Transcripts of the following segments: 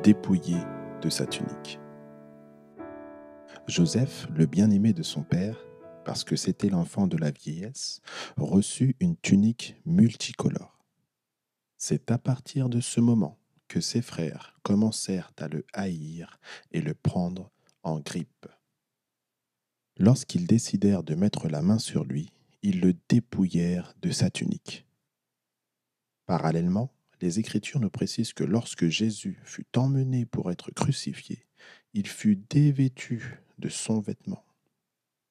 dépouillé de sa tunique. Joseph, le bien-aimé de son père, parce que c'était l'enfant de la vieillesse, reçut une tunique multicolore. C'est à partir de ce moment que ses frères commencèrent à le haïr et le prendre en grippe. Lorsqu'ils décidèrent de mettre la main sur lui, ils le dépouillèrent de sa tunique. Parallèlement, les Écritures nous précisent que lorsque Jésus fut emmené pour être crucifié, il fut dévêtu de son vêtement,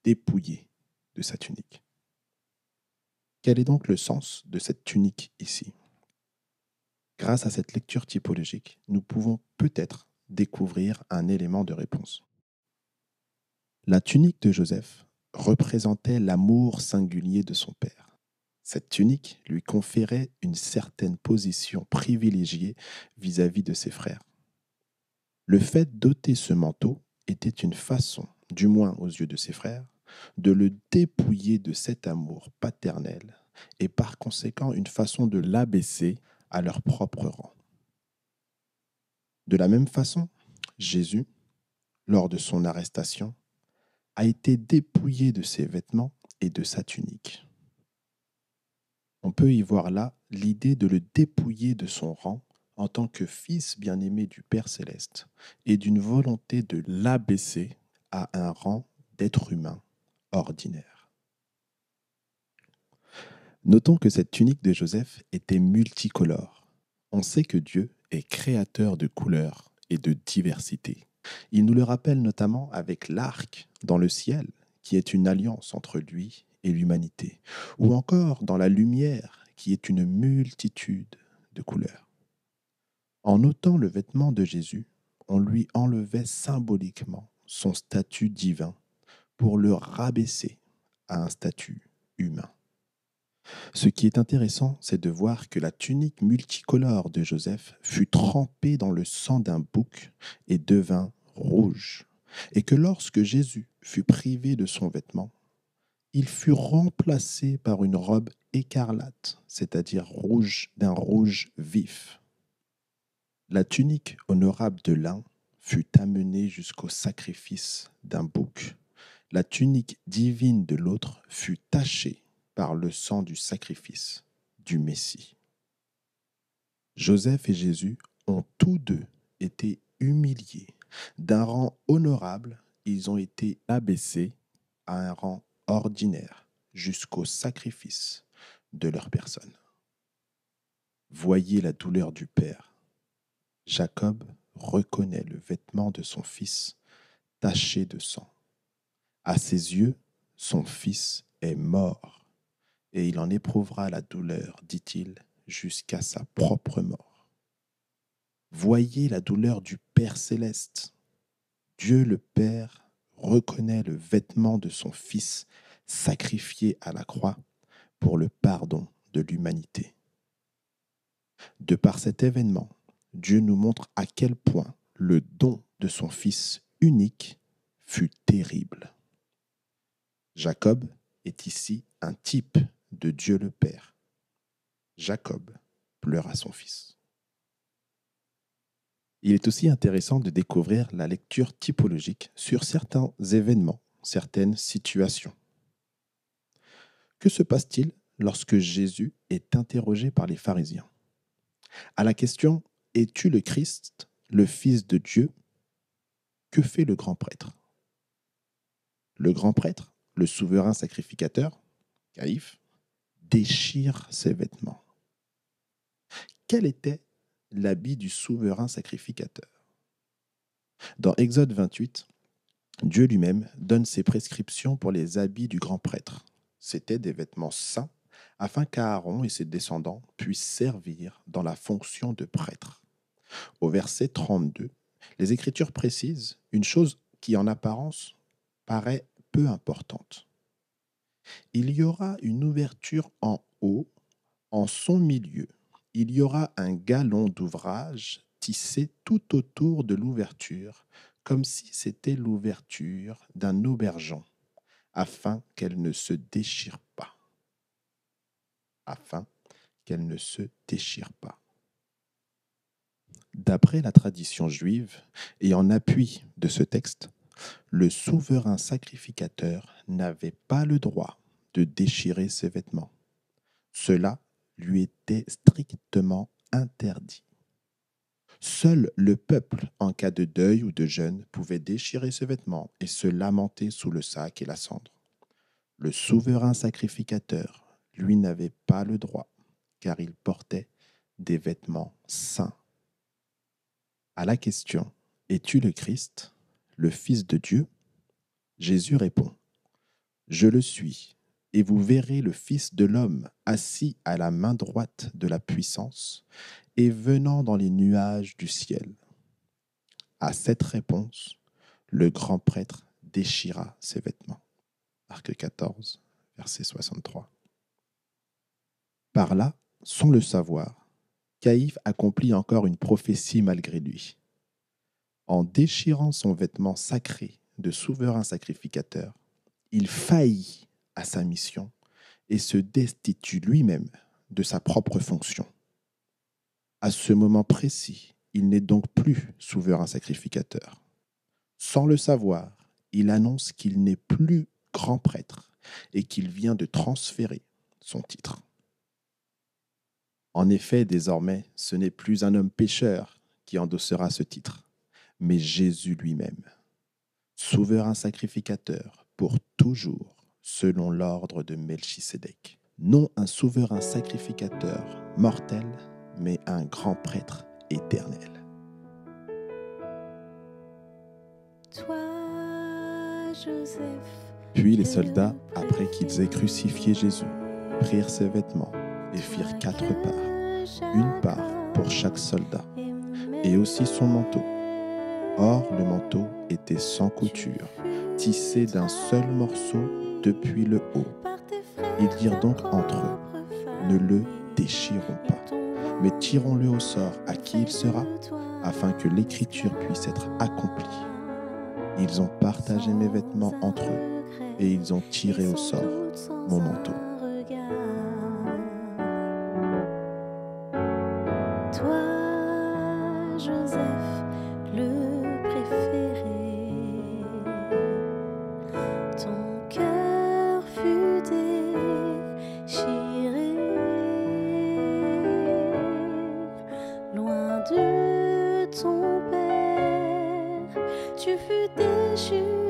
dépouillé de sa tunique. Quel est donc le sens de cette tunique ici? Grâce à cette lecture typologique, nous pouvons peut-être découvrir un élément de réponse. La tunique de Joseph représentait l'amour singulier de son père. Cette tunique lui conférait une certaine position privilégiée vis-à-vis de ses frères. Le fait d'ôter ce manteau était une façon, du moins aux yeux de ses frères, de le dépouiller de cet amour paternel et par conséquent une façon de l'abaisser à leur propre rang. De la même façon, Jésus, lors de son arrestation, a été dépouillé de ses vêtements et de sa tunique. On peut y voir là l'idée de le dépouiller de son rang en tant que fils bien-aimé du Père céleste et d'une volonté de l'abaisser à un rang d'être humain ordinaire. Notons que cette tunique de Joseph était multicolore. On sait que Dieu est créateur de couleurs et de diversité. Il nous le rappelle notamment avec l'arc dans le ciel, qui est une alliance entre lui et l'humanité, ou encore dans la lumière, qui est une multitude de couleurs. En ôtant le vêtement de Jésus, on lui enlevait symboliquement son statut divin pour le rabaisser à un statut humain. Ce qui est intéressant, c'est de voir que la tunique multicolore de Joseph fut trempée dans le sang d'un bouc et devint rouge, et que lorsque Jésus fut privé de son vêtement, il fut remplacé par une robe écarlate, c'est-à-dire rouge d'un rouge vif. La tunique honorable de l'un fut amenée jusqu'au sacrifice d'un bouc. La tunique divine de l'autre fut tachée par le sang du sacrifice du Messie. Joseph et Jésus ont tous deux été humiliés. D'un rang honorable, ils ont été abaissés à un rang ordinaire jusqu'au sacrifice de leur personne. Voyez la douleur du Père. Jacob reconnaît le vêtement de son fils taché de sang. À ses yeux, son fils est mort, et il en éprouvera la douleur, dit-il, jusqu'à sa propre mort. Voyez la douleur du Père céleste. Dieu le Père reconnaît le vêtement de son Fils sacrifié à la croix pour le pardon de l'humanité. De par cet événement, Dieu nous montre à quel point le don de son Fils unique fut terrible. Jacob est ici un type de Dieu le Père. Jacob pleura son fils. Il est aussi intéressant de découvrir la lecture typologique sur certains événements, certaines situations. Que se passe-t-il lorsque Jésus est interrogé par les pharisiens? À la question « Es-tu le Christ, le Fils de Dieu ?» que fait le grand prêtre? Le grand prêtre, le souverain sacrificateur, Caïphe, déchire ses vêtements. Quel était l'habit du souverain sacrificateur? Dans Exode 28, Dieu lui-même donne ses prescriptions pour les habits du grand prêtre. C'étaient des vêtements saints afin qu'Aaron et ses descendants puissent servir dans la fonction de prêtre. Au verset 32, les Écritures précisent une chose qui en apparence paraît peu importante. Il y aura une ouverture en haut, en son milieu. Il y aura un galon d'ouvrage tissé tout autour de l'ouverture, comme si c'était l'ouverture d'un aubergeon, afin qu'elle ne se déchire pas. Afin qu'elle ne se déchire pas. D'après la tradition juive, et en appui de ce texte, le souverain sacrificateur n'avait pas le droit de déchirer ses vêtements. Cela lui était strictement interdit. Seul le peuple, en cas de deuil ou de jeûne, pouvait déchirer ses vêtements et se lamenter sous le sac et la cendre. Le souverain sacrificateur, lui, n'avait pas le droit, car il portait des vêtements saints. À la question « Es-tu le Christ, le Fils de Dieu ?» Jésus répond « Je le suis, et vous verrez le Fils de l'homme assis à la main droite de la puissance et venant dans les nuages du ciel. » À cette réponse, le grand prêtre déchira ses vêtements. Marc 14, verset 63. Par là, sans le savoir, Caïphe accomplit encore une prophétie malgré lui. En déchirant son vêtement sacré de souverain sacrificateur, il faillit à sa mission et se destitue lui-même de sa propre fonction. À ce moment précis, il n'est donc plus souverain sacrificateur. Sans le savoir, il annonce qu'il n'est plus grand prêtre et qu'il vient de transférer son titre. En effet, désormais, ce n'est plus un homme pécheur qui endossera ce titre, mais Jésus lui-même, souverain sacrificateur pour toujours, selon l'ordre de Melchisédek. Non un souverain sacrificateur mortel, mais un grand prêtre éternel. Toi, Joseph. Puis les soldats, après qu'ils aient crucifié Jésus, prirent ses vêtements et firent 4 parts, une part pour chaque soldat, et aussi son manteau. Or, le manteau était sans couture, tissé d'un seul morceau depuis le haut. Ils dirent donc entre eux, ne le déchirons pas, mais tirons-le au sort à qui il sera, afin que l'écriture puisse être accomplie. Ils ont partagé mes vêtements entre eux, et ils ont tiré au sort mon manteau. Toi, Joseph, le préféré, ton cœur fut déchiré, loin de ton père, tu fus déchiré.